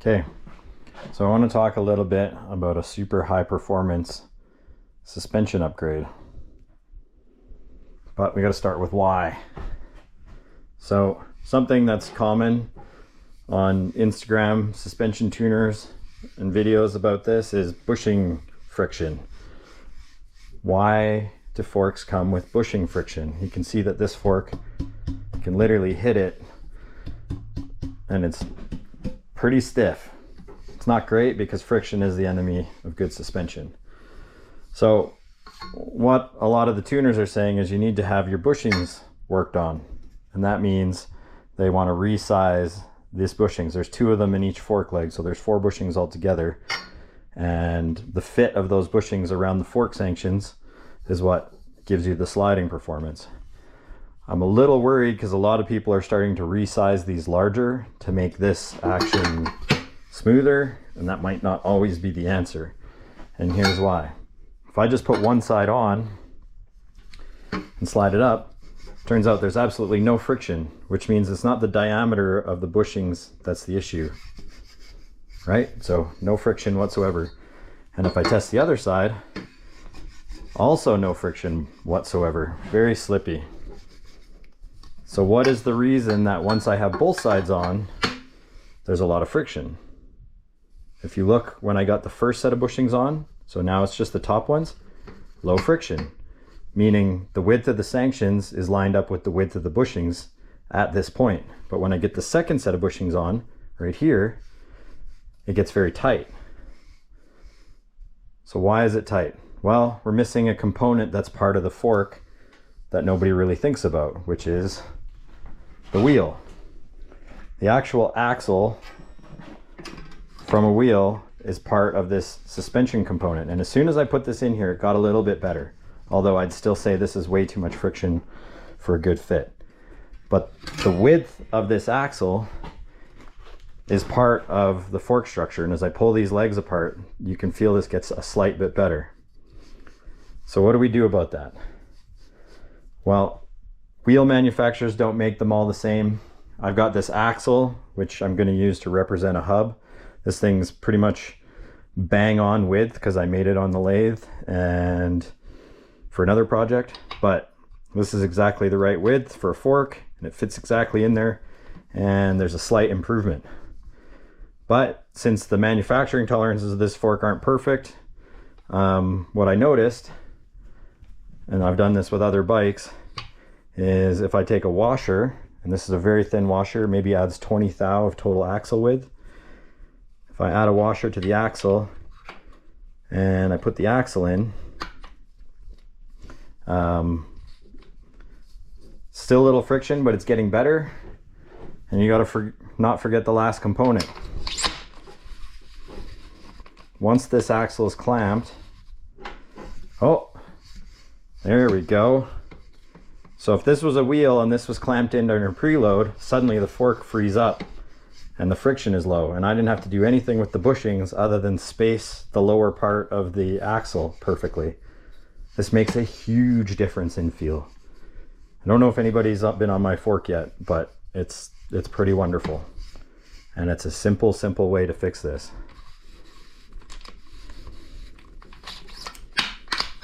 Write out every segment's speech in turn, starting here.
Okay, so I want to talk a little bit about a super high performance suspension upgrade. But we got to start with why. So something that's common on Instagram suspension tuners and videos about this is bushing friction. Why do forks come with bushing friction? You can see that this fork can literally hit it and it's pretty stiff. It's not great because friction is the enemy of good suspension. So what a lot of the tuners are saying is you need to have your bushings worked on. And that means they want to resize these bushings. There's 2 of them in each fork leg, so there's 4 bushings altogether. And the fit of those bushings around the fork sanctions is what gives you the sliding performance. I'm a little worried because a lot of people are starting to resize these larger to make this action smoother, and that might not always be the answer. And here's why. If I just put one side on and slide it up, turns out there's absolutely no friction, which means it's not the diameter of the bushings that's the issue, right? So no friction whatsoever. And if I test the other side, also no friction whatsoever, very slippy. So what is the reason that once I have both sides on, there's a lot of friction? If you look when I got the first set of bushings on, so now it's just the top ones, low friction, meaning the width of the sanctions is lined up with the width of the bushings at this point. But when I get the second set of bushings on, right here, it gets very tight. So why is it tight? Well, we're missing a component that's part of the fork that nobody really thinks about, which is the wheel. The actual axle from a wheel is part of this suspension component. And as soon as I put this in here, it got a little bit better. Although I'd still say this is way too much friction for a good fit. But the width of this axle is part of the fork structure. And as I pull these legs apart, you can feel this gets a slight bit better. So what do we do about that? Well, wheel manufacturers don't make them all the same. I've got this axle, which I'm going to use to represent a hub. This thing's pretty much bang on width because I made it on the lathe and for another project, but this is exactly the right width for a fork and it fits exactly in there, and there's a slight improvement. But since the manufacturing tolerances of this fork aren't perfect, what I noticed, and I've done this with other bikes, is if I take a washer, and this is a very thin washer, maybe adds 20 thou of total axle width. If I add a washer to the axle and I put the axle in, still a little friction, but it's getting better. And you gotta not forget the last component. Once this axle is clamped, oh, there we go. So if this was a wheel and this was clamped in under preload, suddenly the fork frees up and the friction is low. And I didn't have to do anything with the bushings other than space the lower part of the axle perfectly. This makes a huge difference in feel. I don't know if anybody's been on my fork yet, but it's pretty wonderful. And it's a simple way to fix this.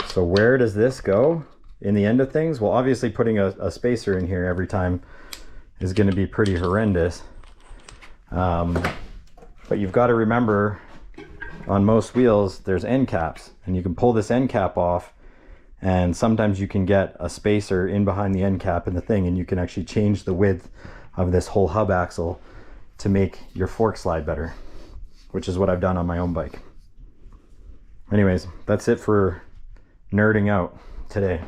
So where does this go in the end of things? Well, obviously putting a spacer in here every time is going to be pretty horrendous. But you've got to remember, on most wheels there's end caps, and you can pull this end cap off, and sometimes you can get a spacer in behind the end cap in the thing, and you can actually change the width of this whole hub axle to make your fork slide better, which is what I've done on my own bike. Anyways, that's it for nerding out today.